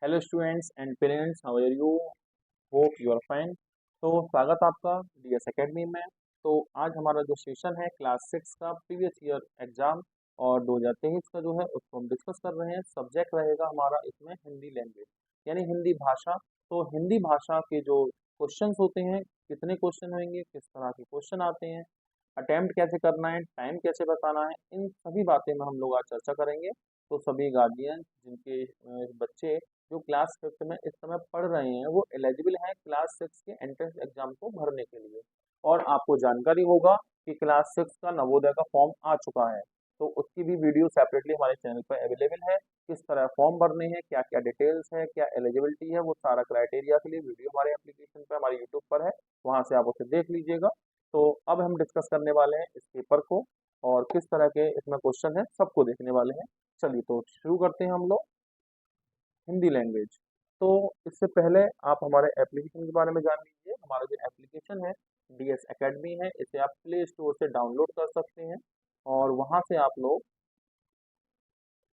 Hello students and parents, how are you? Hope you are fine. तो स्वागत है आपका डीएस एकेडमी में। तो आज हमारा जो सेशन है क्लास 6 का प्रीवियस ईयर एग्जाम और 2023 का जो है उसको हम डिस्कस कर रहे हैं। सब्जेक्ट रहेगा हमारा इसमें हिंदी लैंग्वेज यानी हिंदी भाषा। तो हिंदी भाषा के जो क्वेश्चंस होते हैं, कितने क्वेश्चन होंगे, किस तरह के क्वेश्चन आते हैं, अटेम्प्ट कैसे करना है, टाइम कैसे बताना है, इन सभी बातें में हम लोग आज चर्चा करेंगे। तो सभी गार्जियन जिनके बच्चे जो क्लास 5th में इस समय पढ़ रहे हैं वो एलिजिबल हैं क्लास 6 के एंट्रेंस एग्जाम को भरने के लिए। और आपको जानकारी होगा कि क्लास 6 का नवोदय का फॉर्म आ चुका है, तो उसकी भी वीडियो सेपरेटली हमारे चैनल पर अवेलेबल है। किस तरह फॉर्म भरने हैं, क्या क्या डिटेल्स है, क्या एलिजिबिलिटी है, वो सारा क्राइटेरिया के लिए वीडियो हमारे एप्लीकेशन पर, हमारे यूट्यूब पर है, वहाँ से आप उसे देख लीजिएगा। तो अब हम डिस्कस करने वाले हैं इस पेपर को और किस तरह के इसमें क्वेश्चन है सबको देखने वाले हैं। चलिए तो शुरू करते हैं हम लोग हिंदी लैंग्वेज। तो इससे पहले आप हमारे एप्लीकेशन के बारे में जान लीजिए। हमारा जो एप्लीकेशन है डीएस एकेडमी है, इसे आप प्ले स्टोर से डाउनलोड कर सकते हैं और वहां से आप लोग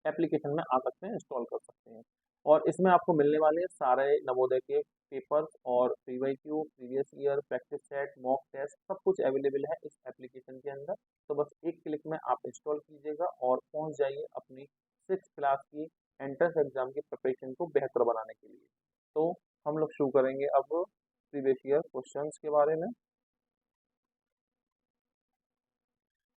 एप्लीकेशन में आ सकते हैं, इंस्टॉल कर सकते हैं। और इसमें आपको मिलने वाले सारे नवोदय के पेपर्स और PYQ, previous year, practice set, mock test सब कुछ अवेलेबल है इस एप्लीकेशन के अंदर। तो बस एक क्लिक में आप इंस्टॉल कीजिएगा और पहुंच जाइए अपनी 6th क्लास की एंट्रेंस एग्जाम की प्रिपरेशन को बेहतर बनाने के लिए। तो हम लोग शुरू करेंगे अब प्रीवियस ईयर क्वेश्चंस के बारे में।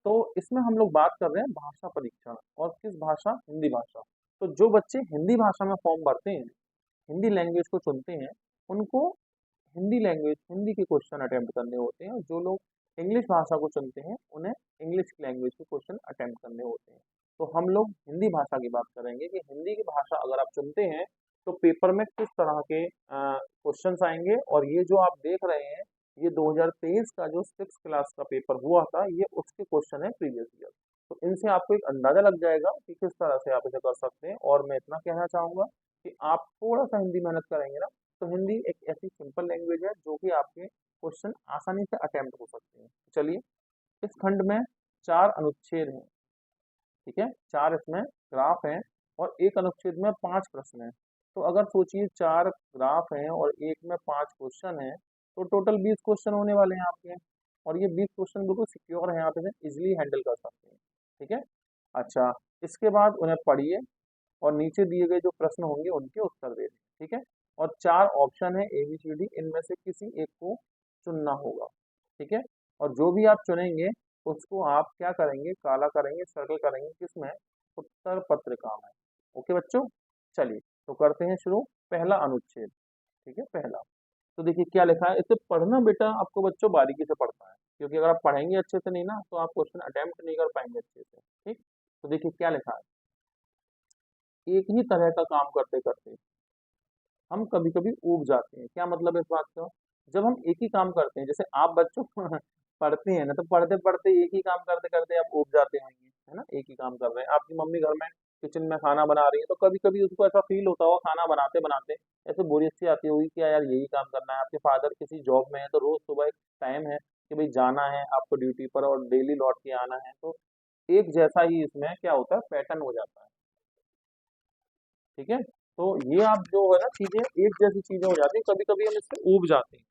तो इसमें हम लोग बात कर रहे हैं भाषा परीक्षण और किस भाषा, हिंदी भाषा। तो जो बच्चे हिंदी भाषा में फॉर्म भरते हैं, हिंदी लैंग्वेज को चुनते हैं, उनको हिंदी लैंग्वेज, हिंदी के क्वेश्चन अटेम्प्ट करने होते हैं। और जो लोग इंग्लिश भाषा को चुनते हैं उन्हें इंग्लिश लैंग्वेज के क्वेश्चन अटेम्प्ट करने होते हैं। तो हम लोग हिंदी भाषा की बात करेंगे कि हिंदी की भाषा अगर आप चुनते हैं तो पेपर में किस तरह के क्वेश्चंस आएंगे। और ये जो आप देख रहे हैं ये 2023 का जो 6th क्लास का पेपर हुआ था, ये उसके क्वेश्चन है प्रीवियस ईयर। तो इनसे आपको एक अंदाजा लग जाएगा कि किस तरह से आप इसे कर सकते हैं। और मैं इतना कहना चाहूंगा कि आप थोड़ा सा हिंदी मेहनत करेंगे ना, तो हिंदी एक ऐसी सिंपल लैंग्वेज है जो कि आपके क्वेश्चन आसानी से अटेम्प्ट हो सकते हैं। चलिए, इस खंड में 4 अनुच्छेद हैं, ठीक है, 4 इसमें ग्राफ हैं और एक अनुच्छेद में 5 प्रश्न हैं। तो अगर सोचिए 4 ग्राफ हैं और एक में 5 क्वेश्चन हैं, तो टोटल 20 क्वेश्चन होने वाले हैं आपके। और ये 20 क्वेश्चन बिल्कुल सिक्योर हैं, आप इसे इजिली हैंडल कर सकते हैं। ठीक है। अच्छा, इसके बाद उन्हें पढ़िए और नीचे दिए गए जो प्रश्न होंगे उनके उत्तर दे दें। ठीक है। और 4 ऑप्शन है ABCD, इनमें से किसी एक को चुनना होगा। ठीक है। और जो भी आप चुनेंगे उसको आप क्या करेंगे, काला करेंगे, सर्कल करेंगे, किसमें, उत्तर पत्रिका में। ओके बच्चों, चलिए तो करते हैं शुरू। पहला अनुच्छेद, ठीक है, पहला। तो देखिए क्या लिखा है, इसे पढ़ना बेटा आपको बच्चों बारीकी से पढ़ना है, क्योंकि अगर आप पढ़ेंगे अच्छे से नहीं ना तो आप क्वेश्चन अटेम्प्ट नहीं कर पाएंगे अच्छे से। ठीक। तो देखिए क्या लिखा है, एक ही तरह का काम करते करते हम कभी कभी ऊब जाते हैं। क्या मतलब है इस बात का, जब हम एक ही काम करते हैं, जैसे आप बच्चों पढ़ते हैं ना, तो पढ़ते पढ़ते एक ही काम करते करते आप ऊब जाते होंगे, है ना। एक ही काम कर रहे हैं, आपकी मम्मी घर में किचन में खाना बना रही है, तो कभी कभी उसको ऐसा फील होता होगा खाना बनाते बनाते ऐसे बोरियत सी आती होगी कि यार यही काम करना है। आपके फादर किसी जॉब में है तो रोज सुबह एक टाइम है कि भाई जाना है आपको ड्यूटी पर और डेली लौट के आना है। तो एक जैसा ही इसमें क्या होता है, पैटर्न हो जाता है। ठीक है। तो ये आप जो है ना चीजें एक जैसी चीजें हो जाती है, कभी कभी हम इससे ऊब जाते हैं।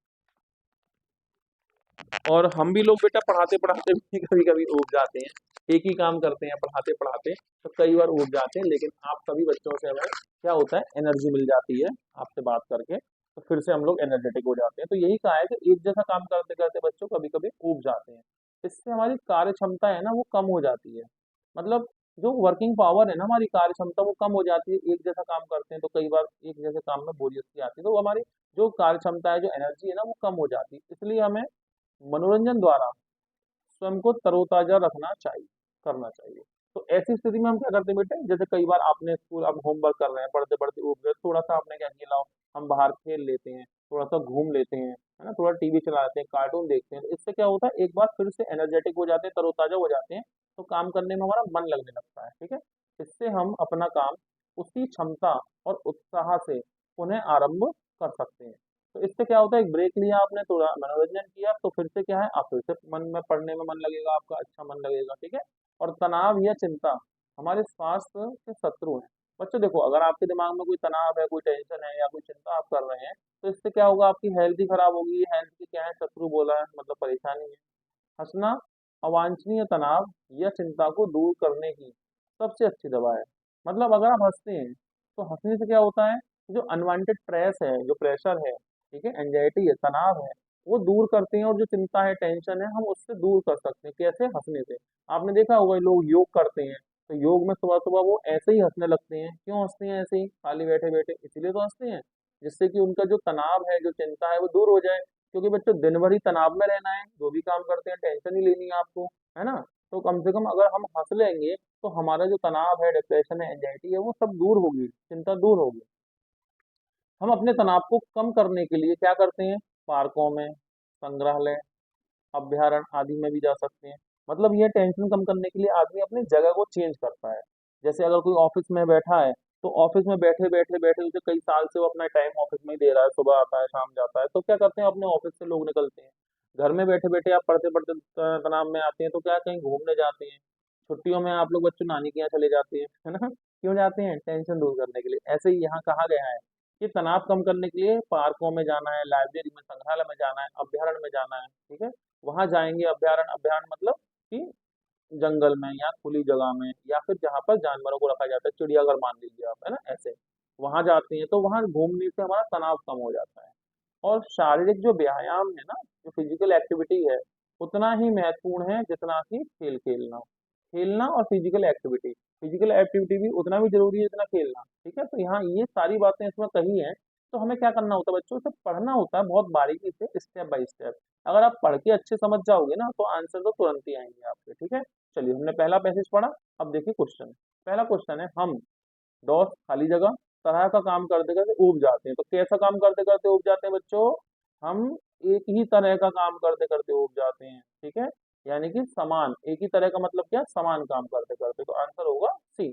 और हम भी लोग बेटा पढ़ाते पढ़ाते भी कभी कभी ऊब जाते हैं, एक ही काम करते हैं पढ़ाते पढ़ाते तो कई बार ऊब जाते हैं। लेकिन आप सभी बच्चों से हमें क्या होता है, एनर्जी मिल जाती है आपसे बात करके, तो फिर से हम लोग एनर्जेटिक हो जाते हैं। तो यही कहा है कि एक जैसा काम करते करते बच्चों कभी कभी ऊब जाते हैं। इससे हमारी कार्य क्षमता है ना वो कम हो जाती है। मतलब जो वर्किंग पावर है ना, हमारी कार्य क्षमता वो कम हो जाती है। एक जैसा काम करते हैं तो कई बार एक जैसे काम में बोरियत सी आती है, तो वो हमारी जो कार्य क्षमता है, जो एनर्जी है ना, वो कम हो जाती है। इसलिए हमें मनोरंजन द्वारा स्वयं को तरोताजा रखना चाहिए, करना चाहिए। तो ऐसी स्थिति में हम क्या करते हैं बेटे, जैसे कई बार आपने स्कूल आप होमवर्क कर रहे हैं, पढ़ते पढ़ते उठ गए, थोड़ा सा आपने क्या किया, लाओ हम बाहर खेल लेते हैं, थोड़ा सा घूम लेते हैं, है ना, थोड़ा टीवी चला लेते हैं, कार्टून देखते हैं। तो इससे क्या होता है, एक बार फिर से एनर्जेटिक हो जाते हैं, तरोताजा हो जाते हैं, तो काम करने में हमारा मन लगने लगता है। ठीक है। इससे हम अपना काम उसी क्षमता और उत्साह से पुनः आरंभ कर सकते हैं। तो इससे क्या होता है, एक ब्रेक लिया आपने, थोड़ा मनोरंजन किया, तो फिर से क्या है, आप फिर से मन में पढ़ने में मन लगेगा, आपका अच्छा मन लगेगा। ठीक है। और तनाव या चिंता हमारे स्वास्थ्य के शत्रु हैं। बस बच्चों देखो, अगर आपके दिमाग में कोई तनाव है, कोई टेंशन है या कोई चिंता आप कर रहे हैं, तो इससे क्या होगा, आपकी हेल्थ ही खराब होगी। हेल्थ की क्या है, शत्रु बोला है, मतलब परेशानी है। हंसना अवांछनीय तनाव या चिंता को दूर करने की सबसे अच्छी दवा है। मतलब अगर आप हंसते हैं, तो हंसने से क्या होता है, जो अनवांटेड स्ट्रेस है, जो प्रेशर है, ठीक है, एंजाइटी है, तनाव है, वो दूर करते हैं। और जो चिंता है, टेंशन है, हम उससे दूर कर सकते हैं। कैसे? हंसने से। आपने देखा होगा लोग योग करते हैं, तो योग में सुबह सुबह वो ऐसे ही हंसने लगते हैं। क्यों हंसते हैं ऐसे ही खाली बैठे बैठे? इसीलिए तो हंसते हैं, जिससे कि उनका जो तनाव है, जो चिंता है, वो दूर हो जाए। क्योंकि बच्चों दिन भर ही तनाव में रहना है, जो भी काम करते हैं टेंशन ही लेनी है आपको, है ना। तो कम से कम अगर हम हंस लेंगे, तो हमारा जो तनाव है, डिप्रेशन है, एंजाइटी है, वो सब दूर होगी, चिंता दूर होगी। हम अपने तनाव को कम करने के लिए क्या करते हैं? पार्कों में, संग्रहालय, अभ्यारण्य आदि में भी जा सकते हैं। मतलब ये टेंशन कम करने के लिए आदमी अपनी जगह को चेंज करता है। जैसे अगर कोई ऑफिस में बैठा है, तो ऑफिस में बैठे बैठे बैठे उसे कई साल से वो अपना टाइम ऑफिस में ही दे रहा है, सुबह आता है, शाम जाता है, तो क्या करते हैं, अपने ऑफिस से लोग निकलते हैं। घर में बैठे बैठे आप पढ़ते पढ़ते तनाव में आते हैं, तो क्या कहीं घूमने जाते हैं। छुट्टियों में आप लोग बच्चों नानी के यहाँ चले जाते हैं, है ना। क्यों जाते हैं? टेंशन दूर करने के लिए। ऐसे ही यहाँ कहा गया है कि तनाव कम करने के लिए पार्कों में जाना है, लाइब्रेरी में, संग्रहालय में जाना है, अभ्यारण्य में जाना है, ठीक है। वहां जाएंगे। अभ्यारण्य, अभ्यारण्य मतलब कि जंगल में या खुली जगह में, या फिर जहाँ पर जानवरों को रखा जाता है, चिड़ियाघर मान लीजिए आप, है ना, ऐसे। वहां जाते हैं, तो वहां घूमने से हमारा तनाव कम हो जाता है। और शारीरिक जो व्यायाम है ना, जो फिजिकल एक्टिविटी है, उतना ही महत्वपूर्ण है जितना कि खेल खेलना। खेलना और फिजिकल एक्टिविटी, फिजिकल एक्टिविटी भी उतना भी जरूरी है जितना खेलना, ठीक है। तो यहाँ ये सारी बातें इसमें कही हैं। तो हमें क्या करना होता है बच्चों, से पढ़ना होता है बहुत बारीकी से, स्टेप बाय स्टेप। अगर आप पढ़ के अच्छे समझ जाओगे ना, तो आंसर तो तुरंत ही आएंगे आपके, ठीक है। चलिए, हमने पहला पैसेज पढ़ा। अब देखिए क्वेश्चन। पहला क्वेश्चन है, हम डॉट खाली जगह तरह का काम करते करते ऊब जाते हैं। तो कैसा काम करते करते ऊब जाते हैं बच्चों? हम एक ही तरह का काम करते करते ऊब जाते हैं, ठीक है। यानी कि समान, एक ही तरह का मतलब क्या? समान काम करते करते। तो आंसर होगा सी।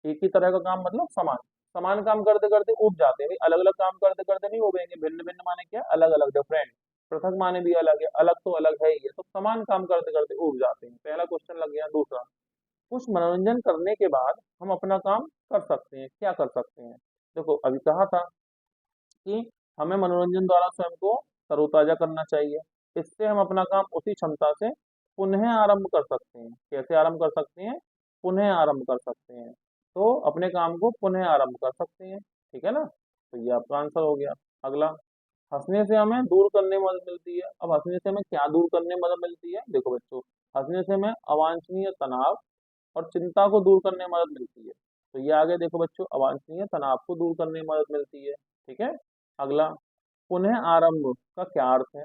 एक ही तरह का काम मतलब समान। समान काम करते करते ऊब जाते हैं। अलग अलग काम करते करते नहीं उबेंगे। भिन्न भिन्न माने क्या? अलग अलग, डिफरेंट। पृथक माने भी अलग है, अलग तो अलग है ही है। तो समान काम करते करते ऊब जाते हैं। पहला क्वेश्चन लग गया। दूसरा, कुछ मनोरंजन करने के बाद हम अपना काम कर सकते हैं। क्या कर सकते हैं? देखो, अभी कहा था कि हमें मनोरंजन द्वारा स्वयं को तरोताजा करना चाहिए। इससे हम अपना काम उसी क्षमता से पुनः आरंभ कर सकते हैं। कैसे आरंभ कर सकते हैं? पुनः आरंभ कर सकते हैं। तो अपने काम को पुनः आरंभ कर सकते हैं, ठीक है ना। तो ये आपका आंसर हो गया। अगला, हंसने से हमें दूर करने में मदद मिलती है। अब हंसने से हमें क्या दूर करने में मदद मिलती है? देखो बच्चों, हंसने से हमें अवांछनीय तनाव और चिंता को दूर करने में मदद मिलती है। तो ये आगे देखो बच्चों, अवांछनीय तनाव को दूर करने में मदद मिलती है, ठीक है। अगला, पुनः आरंभ का क्या अर्थ है?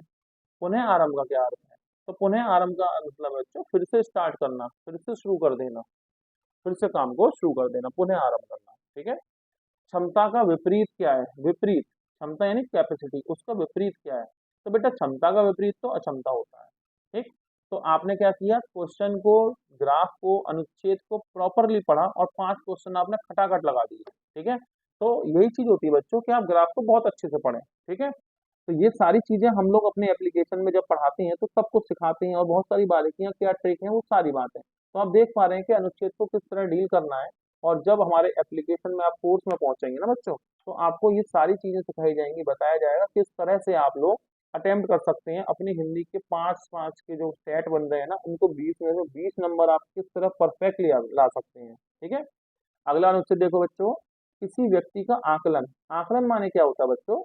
पुनः आरंभ का क्या अर्थ है? तो पुनः आरंभ का मतलब बच्चों, फिर से स्टार्ट करना, फिर से शुरू कर देना, फिर से काम को शुरू कर देना, पुनः आरंभ करना, ठीक है। क्षमता का विपरीत क्या है? विपरीत, क्षमता यानी कैपेसिटी, उसका विपरीत क्या है? तो बेटा, क्षमता का विपरीत तो अक्षमता होता है, ठीक। तो आपने क्या किया, क्वेश्चन को, ग्राफ को, अनुच्छेद को प्रॉपरली पढ़ा, और 5 क्वेश्चन आपने खटाखट लगा दिए, ठीक है। तो यही चीज होती है बच्चों कि आप ग्राफ को बहुत अच्छे से पढ़ें, ठीक है। तो ये सारी चीजें हम लोग अपने एप्लीकेशन में जब पढ़ाते हैं, तो सब कुछ सिखाते हैं, और बहुत सारी बारीकियां, क्या ट्रिक है, वो सारी बातें। तो आप देख पा रहे हैं कि अनुच्छेद को किस तरह डील करना है। और जब हमारे एप्लीकेशन में आप कोर्स में पहुंचेंगे ना बच्चों, तो आपको ये सारी चीजें सिखाई जाएंगी, बताया जाएगा किस तरह से आप लोग अटेम्प्ट कर सकते हैं अपनी हिंदी के 5 5 के जो सेट बन रहे हैं ना, उनको 20 में से 20 नंबर आप किस तरह परफेक्टली ला सकते हैं, ठीक है। अगला अनुच्छेद देखो बच्चों, किसी व्यक्ति का आकलन। आकलन माने क्या होता है बच्चों?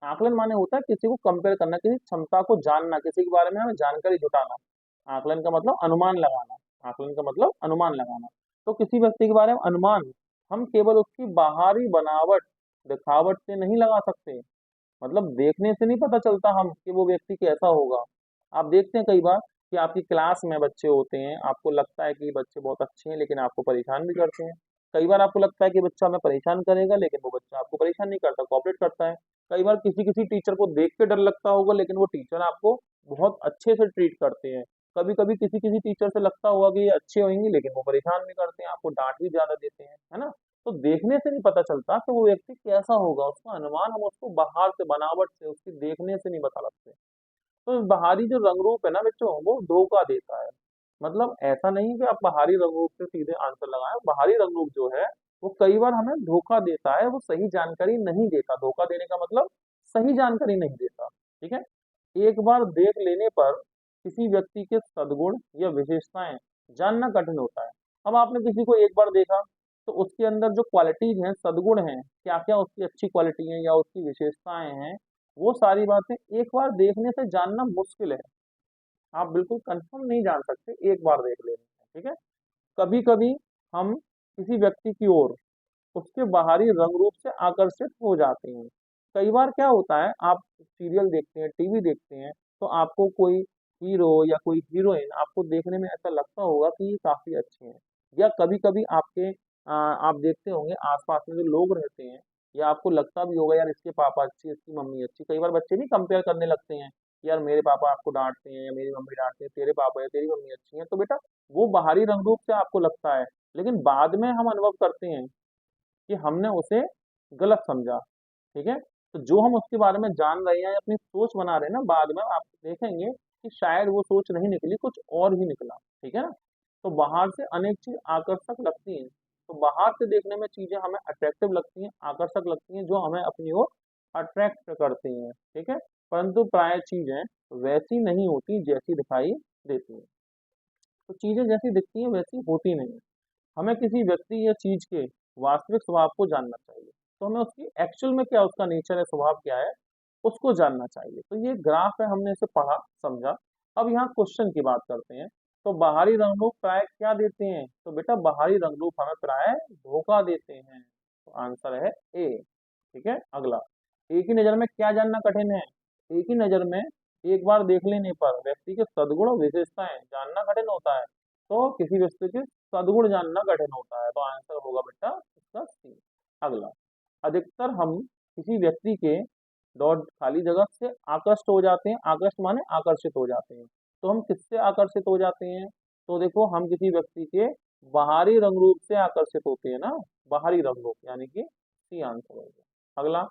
आकलन माने होता है किसी को कंपेयर करना, किसी क्षमता को जानना, किसी के बारे में हमें जानकारी जुटाना। आकलन का मतलब अनुमान लगाना। आकलन का मतलब अनुमान लगाना। तो किसी व्यक्ति के बारे में अनुमान हम केवल उसकी बाहरी बनावट, दिखावट से नहीं लगा सकते। मतलब देखने से नहीं पता चलता हम कि वो व्यक्ति कैसा होगा। आप देखते हैं कई बार कि आपकी क्लास में बच्चे होते हैं, आपको लगता है कि बच्चे बहुत अच्छे हैं, लेकिन आपको परेशान भी करते हैं। कई बार आपको लगता है कि बच्चा हमें परेशान करेगा, लेकिन वो बच्चा आपको परेशान नहीं करता, कोऑपरेट करता है। कई बार किसी किसी टीचर को देख के डर लगता होगा, लेकिन वो टीचर आपको बहुत अच्छे से ट्रीट करते हैं। कभी कभी किसी किसी टीचर से लगता होगा कि ये अच्छे होंगे, लेकिन वो परेशान भी करते हैं, आपको डांट भी ज्यादा देते हैं, है ना। तो देखने से नहीं पता चलता कि वो व्यक्ति कैसा होगा, उसका अनुमान हम उसको बाहर से, बनावट से, उसकी देखने से नहीं बता सकते। तो बाहरी जो रंग रूप है ना बच्चों, वो धोखा देता है। मतलब ऐसा नहीं कि आप बाहरी रंग रूप से सीधे आंसर लगाएं। बाहरी रंग रूप जो है, वो कई बार हमें धोखा देता है, वो सही जानकारी नहीं देता। धोखा देने का मतलब सही जानकारी नहीं देता। ठीक है। एक बार देख लेने पर किसी व्यक्ति के सद्गुण या विशेषताएं जानना कठिन होता है। अब आपने किसी को एक बार देखा तो उसके अंदर जो क्वालिटीज हैं, सद्गुण हैं, क्या क्या उसकी अच्छी क्वालिटी है या उसकी विशेषताएं हैं, वो सारी बातें एक बार देखने से जानना मुश्किल है। आप बिल्कुल कंफर्म नहीं जान सकते एक बार देख लेने से। ठीक है। कभी कभी हम किसी व्यक्ति की ओर उसके बाहरी रंग रूप से आकर्षित हो जाते हैं। कई बार क्या होता है, आप सीरियल देखते हैं, टीवी देखते हैं, तो आपको कोई हीरो या कोई हीरोइन आपको देखने में ऐसा लगता होगा कि ये काफी अच्छे हैं। या कभी कभी आप देखते होंगे आसपास में जो लोग रहते हैं, या आपको लगता भी होगा यार इसके पापा अच्छे, इसकी मम्मी अच्छी। कई बार बच्चे नहीं कंपेयर करने लगते हैं, यार मेरे पापा आपको डांटते हैं या मेरी मम्मी डांटती है, तेरे पापा या तेरी मम्मी अच्छी है। तो बेटा वो बाहरी रंग रूप से आपको लगता है, लेकिन बाद में हम अनुभव करते हैं कि हमने उसे गलत समझा। ठीक है। तो जो हम उसके बारे में जान रहे हैं या अपनी सोच बना रहे हैं ना, बाद में आप देखेंगे कि शायद वो सोच नहीं निकली, कुछ और ही निकला। ठीक है ना। तो बाहर से अनेक चीज आकर्षक लगती हैं। तो बाहर से देखने में चीजें हमें अट्रैक्टिव लगती हैं, आकर्षक लगती हैं, जो हमें अपनी ओर अट्रैक्ट करती हैं। ठीक है। परंतु प्राय चीजें वैसी नहीं होती जैसी दिखाई देती हैं। तो चीजें जैसी दिखती हैं वैसी होती नहीं है। हमें किसी व्यक्ति या चीज के वास्तविक स्वभाव को जानना चाहिए। तो हमें उसकी एक्चुअल में क्या उसका नेचर है, स्वभाव क्या है, उसको जानना चाहिए। तो ये ग्राफ है, हमने इसे पढ़ा समझा। अब यहाँ क्वेश्चन की बात करते हैं। तो बाहरी रंग रूप प्राय क्या देते हैं? तो बेटा बाहरी रंग रूप हमें प्राय धोखा देते हैं। तो आंसर है ए। ठीक है। अगला, एक ही नजर में क्या जानना कठिन है? एक ही नजर में एक बार देख लेने पर व्यक्ति के सद्गुण और विशेषताएं जानना कठिन होता है। तो किसी व्यक्ति के सद्गुण जानना कठिन होता है। तो आंसर होगा बेटा इसका सी। अगला, अधिकतर हम किसी व्यक्ति के डॉट खाली जगह से आकर्षित हो जाते हैं। आकर्षित माने आकर्षित हो जाते हैं। तो हम किससे आकर्षित हो जाते हैं? तो देखो, हम किसी व्यक्ति के बाहरी रंग रूप से आकर्षित होते हैं ना, बाहरी रंग रूप, यानी कि सी आंसर होगा। अगला,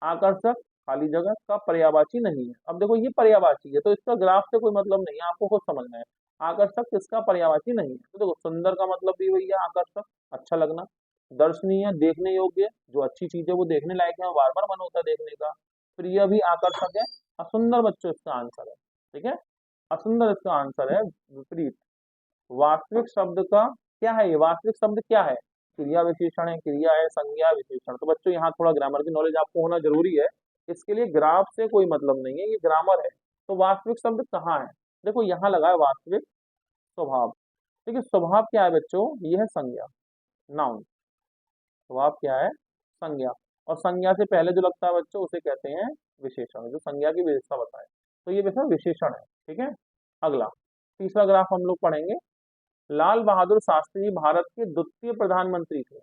आकर्षक खाली जगह का पर्यायवाची नहीं है। अब देखो ये पर्यायवाची है, तो इसका ग्राफ से कोई मतलब नहीं है, आपको खुद समझना है। आकर्षक किसका पर्यायवाची नहीं है? तो देखो सुंदर का मतलब भी वही है, आकर्षक, अच्छा लगना। दर्शनीय, देखने योग्य, जो अच्छी चीज है वो देखने लायक है, बार बार मन होता है देखने का। प्रिय भी आकर्षक है। असुंदर बच्चों इसका आंसर है। ठीक है। असुंदर इसका आंसर है, विपरीत। वास्तविक शब्द का क्या है? ये वास्तविक शब्द क्या है? क्रिया विशेषण है, क्रिया है, संज्ञा विशेषण। तो बच्चों यहाँ थोड़ा ग्रामर की नॉलेज आपको होना जरूरी है। इसके लिए ग्राफ से कोई मतलब नहीं है, ये ग्रामर है। तो वास्तविक शब्द कहाँ है? देखो यहाँ लगा है वास्तविक स्वभाव। देखिए स्वभाव क्या है बच्चों? ये है संज्ञा, नाउन। स्वभाव क्या है? संज्ञा। और संज्ञा से पहले जो लगता है बच्चों उसे कहते हैं विशेषण, जो संज्ञा की विशेषता बताए। तो ये वैसा विशेषण है। ठीक है। अगला, तीसरा ग्राफ हम लोग पढ़ेंगे। लाल बहादुर शास्त्री भारत के द्वितीय प्रधानमंत्री थे।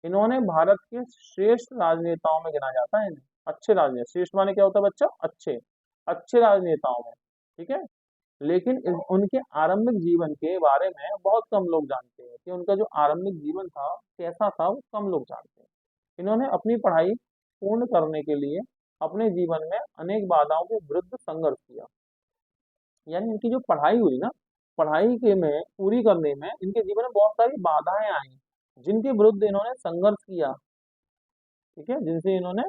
इन्होंने भारत के श्रेष्ठ राजनेताओं में गिना जाता है इन्हें। अच्छे राजनेता, श्रेष्ठ माने क्या होता है बच्चा? अच्छे, अच्छे राजनेताओं में। ठीक है। लेकिन उनके आरंभिक जीवन के बारे में बहुत कम लोग जानते हैं, कि उनका जो आरंभिक जीवन था कैसा था, वो कम लोग जानते हैं। इन्होंने अपनी पढ़ाई पूर्ण करने के लिए अपने जीवन में अनेक बाधाओं के विरुद्ध संघर्ष किया। यानी इनकी जो पढ़ाई हुई ना, पढ़ाई के में पूरी करने में इनके जीवन में बहुत सारी बाधाएं आई, जिनके विरुद्ध इन्होंने संघर्ष किया। ठीक है। जिनसे इन्होंने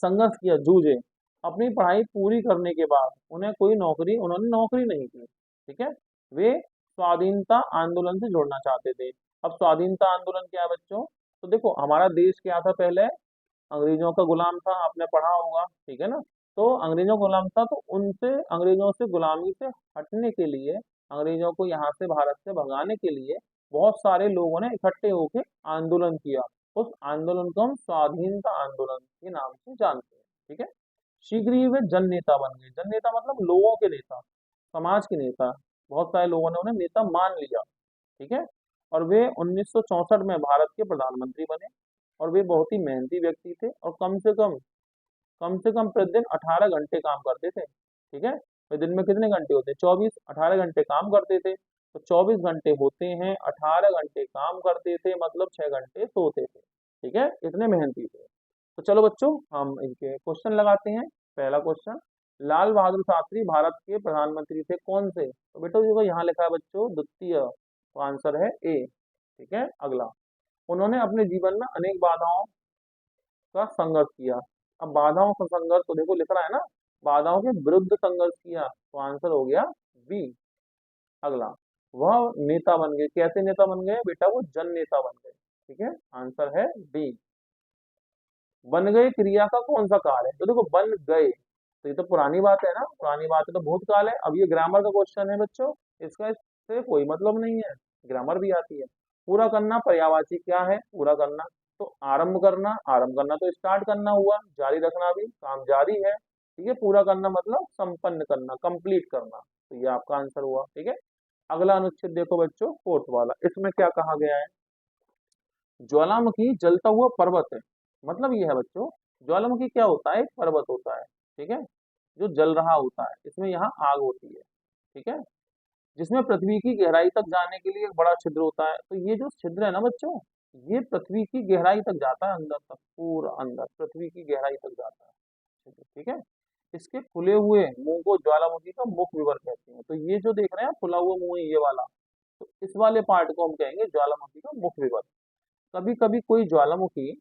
संघर्ष किया, जूझे। अपनी पढ़ाई पूरी करने के बाद उन्हें कोई नौकरी, उन्होंने नौकरी नहीं की। ठीक है। वे स्वाधीनता आंदोलन से जुड़ना चाहते थे। अब स्वाधीनता आंदोलन क्या है बच्चों? तो देखो हमारा देश क्या था पहले? अंग्रेजों का गुलाम था, आपने पढ़ा होगा। ठीक है ना। तो अंग्रेजों का गुलाम था, तो उनसे, अंग्रेजों से गुलामी से हटने के लिए, अंग्रेजों को यहाँ से भारत से भगाने के लिए बहुत सारे लोगों ने इकट्ठे होकर आंदोलन किया। उस आंदोलन को हम स्वाधीनता आंदोलन के नाम से जानते हैं। ठीक है। शीघ्र ही वे जन नेता बन गए। जन नेता मतलब लोगों के नेता, समाज के नेता। बहुत सारे लोगों ने उन्हें नेता मान लिया। ठीक है। और वे 1964 में भारत के प्रधानमंत्री बने। और वे बहुत ही मेहनती व्यक्ति थे, और कम से कम प्रतिदिन 18 घंटे काम करते थे। ठीक है। तो दिन में कितने घंटे होते हैं? 24। 18 घंटे काम करते थे, तो 24 घंटे होते हैं, 18 घंटे काम करते थे, मतलब 6 घंटे सोते थे। ठीक है। इतने मेहनती थे। तो चलो बच्चों हम इनके क्वेश्चन लगाते हैं। पहला क्वेश्चन, लाल बहादुर शास्त्री भारत के प्रधानमंत्री थे कौन से? तो बेटा देखो यहाँ लिखा है बच्चों द्वितीय, तो आंसर है ए। ठीक है। अगला, उन्होंने अपने जीवन में अनेक बाधाओं का संघर्ष किया। अब बाधाओं का संघर्ष तो देखो लिख रहा है ना, बाधाओं के विरुद्ध संघर्ष किया, तो आंसर हो गया बी। अगला, वह नेता बन गए। कैसे नेता बन गए बेटा? वो जन नेता बन गए। ठीक है, आंसर है बी। बन गए क्रिया का कौन सा काल है? तो देखो बन गए, तो ये तो पुरानी बात है ना, पुरानी बात है तो भूतकाल है। अब ये ग्रामर का क्वेश्चन है बच्चों, इसका इससे कोई मतलब नहीं है, ग्रामर भी आती है। पूरा करना पर्यायवाची क्या है? पूरा करना, तो आरंभ करना, आरंभ करना तो स्टार्ट करना हुआ, जारी रखना भी काम जारी है। ठीक है, पूरा करना मतलब संपन्न करना, कंप्लीट करना, तो ये आपका आंसर हुआ। ठीक है, अगला अनुच्छेद देखो बच्चों, फोर्थ वाला, इसमें क्या कहा गया है? ज्वालामुखी जलता हुआ पर्वत है। मतलब ये है बच्चों, ज्वालामुखी क्या होता है? एक पर्वत होता है, ठीक है, जो जल रहा होता है, इसमें यहाँ आग होती है। ठीक है, जिसमें पृथ्वी की गहराई तक जाने के लिए एक बड़ा छिद्र होता है। तो ये जो छिद्र है ना बच्चों, ये पृथ्वी की गहराई तक जाता है, अंदर तक, पूरा अंदर पृथ्वी की गहराई तक जाता है छिद्र। ठीक है, इसके खुले हुए मुंह को ज्वालामुखी का मुख विवर कहते हैं। तो ये जो देख रहे हैं खुला हुआ मुंह है ये वाला, तो इस वाले पार्ट को हम कहेंगे ज्वालामुखी का मुख विवर। कभी कभी कोई ज्वालामुखी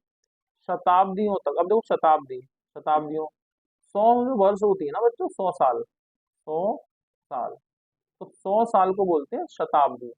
शताब्दियों तक, अब देखो शताब्दी, शताब्दियों, 100 जो वर्ष होती है ना बच्चों, 100 साल, 100 साल, तो 100 साल को बोलते हैं शताब्दी।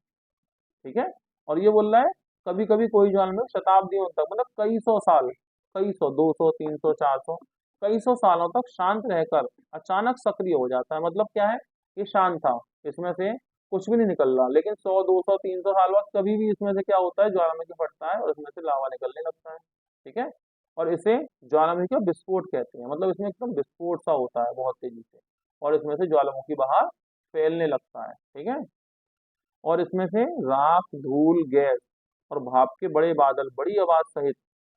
ठीक है, और ये बोल रहा है कभी कभी कोई ज्वालामुखी शताब्दियों तक, मतलब कई सौ साल, कई सौ, 200, 300, 400, कई सौ सालों तक शांत रहकर अचानक सक्रिय हो जाता है। मतलब क्या है? ये शांत था, इसमें से कुछ भी नहीं निकल रहा, लेकिन 100, 200, 300 साल बाद कभी भी इसमें से क्या होता है? ज्वालामुखी फटता है और इसमें से लावा निकलने लगता है। ठीक है, और इसे ज्वालामुखी का विस्फोट कहते हैं। मतलब इसमें एकदम विस्फोट सा होता है बहुत तेजी से, और इसमें से ज्वालामुखी बाहर फैलने लगता है। ठीक है, और इसमें से राख, धूल, गैस और भाप के बड़े बादल बड़ी आवाज सहित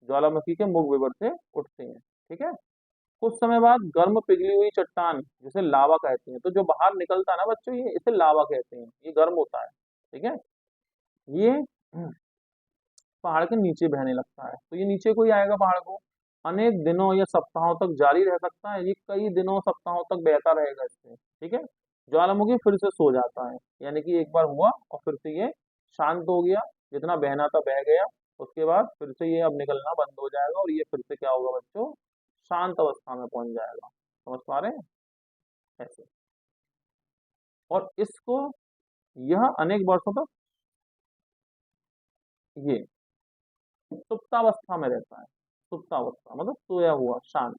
ज्वालामुखी के मुख विवर से उठते हैं। ठीक है, कुछ समय बाद गर्म पिघली हुई चट्टान जिसे लावा कहते हैं, तो जो बाहर निकलता है ना बच्चों, ये इसे लावा कहते हैं, ये गर्म होता है। ठीक है, ये पहाड़ के नीचे बहने लगता है, तो ये नीचे को ही आएगा पहाड़ को, अनेक दिनों या सप्ताहों तक जारी रह सकता है, ये कई दिनों सप्ताहों तक बहता रहेगा इससे। ठीक है, ज्वालामुखी फिर से सो जाता है, यानी कि एक बार हुआ और फिर से ये शांत हो गया, जितना बहना था बह गया, उसके बाद फिर से ये अब निकलना बंद हो जाएगा और ये फिर से क्या होगा बच्चों? शांत अवस्था में पहुंच जाएगा। समझ पा रहे हैं? ऐसे, और इसको, यह अनेक वर्षों तक ये सुप्तावस्था में रहता है। सुप्तावस्था मतलब सोया हुआ, शांत।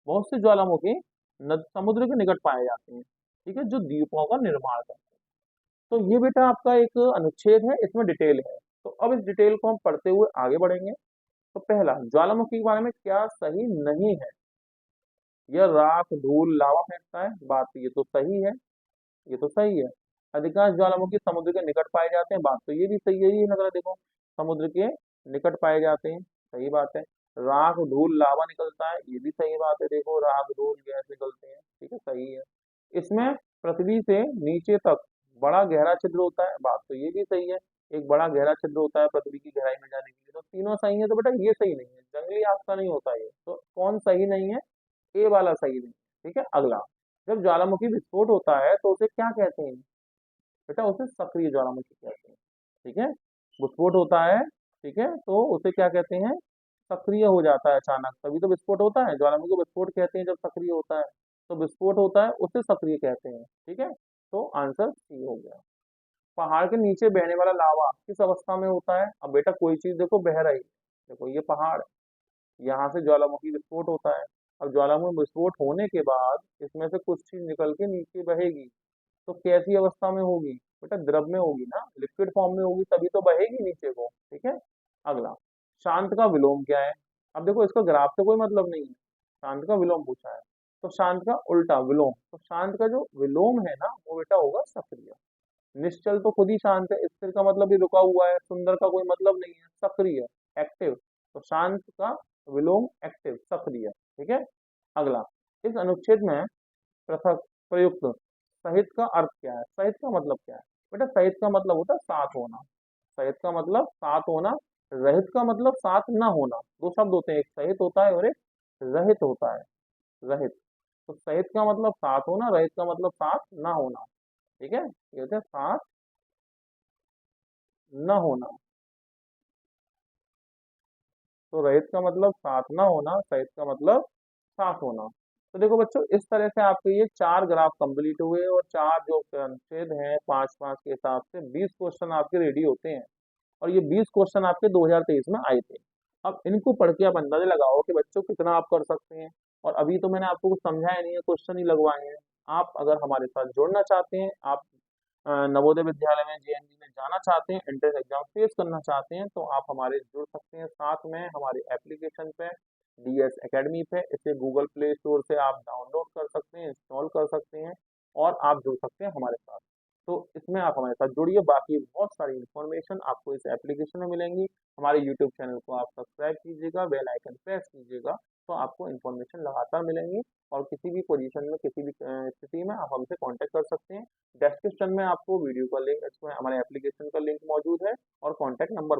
बहुत से ज्वालामुखी समुद्र के निकट पाए जाते हैं, ठीक है, जो द्वीपों का निर्माण करते हैं। तो ये बेटा आपका एक अनुच्छेद है, इसमें डिटेल है। तो अब इस डिटेल को हम पढ़ते हुए आगे बढ़ेंगे। तो पहला, ज्वालामुखी के बारे में क्या सही नहीं है? यह राख, धूल, लावा फेंकता है, बात ये तो सही है, ये तो सही है। अधिकांश ज्वालामुखी समुद्र के निकट पाए जाते हैं, बात तो ये भी सही है, ये लग रहा है देखो, समुद्र के निकट पाए जाते हैं, सही बात है। राख, धूल, लावा निकलता है, ये भी सही बात है, देखो राख, धूल, गैस निकलते हैं, ठीक है, सही है। इसमें पृथ्वी से नीचे तक बड़ा गहरा छिद्र होता है, बात तो ये भी सही है, एक बड़ा गहरा छिद्र होता है पृथ्वी की गहराई में जाने के लिए, तो तीनों सही है। तो बेटा ये सही नहीं है, जंगली आग का नहीं होता ये, तो कौन सही नहीं है? ए वाला सही नहीं। ठीक है, अगला, जब ज्वालामुखी विस्फोट होता है तो उसे क्या कहते हैं? बेटा उसे सक्रिय ज्वालामुखी कहते हैं। ठीक है, विस्फोट होता है, ठीक है, तो उसे क्या कहते हैं? सक्रिय हो जाता है अचानक, तभी तो विस्फोट होता है, ज्वालामुखी को विस्फोट कहते हैं जब सक्रिय होता है, तो विस्फोट होता है उसे सक्रिय कहते हैं। ठीक है, तो आंसर सी हो गया। पहाड़ के नीचे बहने वाला लावा किस अवस्था में होता है? अब बेटा कोई चीज देखो बह रही है, देखो ये पहाड़, यहाँ से ज्वालामुखी विस्फोट होता है। अब ज्वालामुखी विस्फोट होने के बाद इसमें से कुछ चीज निकल के नीचे बहेगी, तो कैसी अवस्था में होगी? बेटा द्रव में होगी ना, लिक्विड फॉर्म में होगी, तभी तो बहेगी नीचे को। ठीक है, अगला, शांत का विलोम क्या है? अब देखो इसका ग्राफ से कोई मतलब नहीं है, शांत का विलोम पूछा है, तो शांत का उल्टा विलोम, तो शांत का जो विलोम है ना वो बेटा होगा सक्रिय। निश्चल तो खुद ही शांत है, स्थिर का मतलब भी रुका हुआ है, सुंदर का कोई मतलब नहीं है, सक्रिय, एक्टिव, तो शांत का विलोम एक्टिव, सक्रिय। ठीक है, अगला, इस अनुच्छेद में पृथक प्रयुक्त सहित का अर्थ क्या है? सहित का मतलब क्या है? बेटा सहित का मतलब होता है साथ होना, सहित का मतलब साथ होना, रहित का मतलब साथ ना होना। दो शब्द होते हैं, एक सहित होता है और एक रहित होता है, रहित। तो सहित का मतलब साथ होना, रहित का मतलब साथ ना होना। ठीक है, ये होता है साथ न होना। तो रहित का मतलब साथ ना होना, सहित का मतलब साथ होना। तो देखो बच्चों, इस तरह से आपके ये 4 ग्राफ कंप्लीट हुए और 4 जो अनुच्छेद हैं 5-5 के हिसाब से 20 क्वेश्चन आपके रेडी होते हैं। और ये 20 क्वेश्चन आपके 2023 में आए थे। अब इनको पढ़ के आप अंदाजा लगाओ कि बच्चों कितना आप कर सकते हैं। और अभी तो मैंने आपको कुछ समझाया नहीं है, क्वेश्चन ही लगवाए हैं। आप अगर हमारे साथ जुड़ना चाहते हैं, आप नवोदय विद्यालय में जेएनवी में जाना चाहते हैं, एंट्रेंस एग्जाम फेस करना चाहते हैं, तो आप हमारे जुड़ सकते हैं। साथ में हमारे एप्लीकेशन पे डीएस एकेडमी पे, इसे गूगल प्ले स्टोर से आप डाउनलोड कर सकते हैं, इंस्टॉल कर सकते हैं और आप जुड़ सकते हैं हमारे साथ। तो इसमें आप हमारे साथ जुड़िए। बाकी बहुत सारी इन्फॉर्मेशन आपको इस एप्लीकेशन में मिलेंगी। हमारे यूट्यूब चैनल को आप सब्सक्राइब कीजिएगा, बेल आइकन प्रेस कीजिएगा, तो आपको इन्फॉर्मेशन लगातार मिलेंगी। और किसी भी पोजीशन में, किसी भी स्थिति में आप हमसे कांटेक्ट कर सकते हैं। डिस्क्रिप्शन में आपको वीडियो का लिंक, इसमें हमारे एप्लीकेशन का लिंक मौजूद है और कॉन्टैक्ट नंबर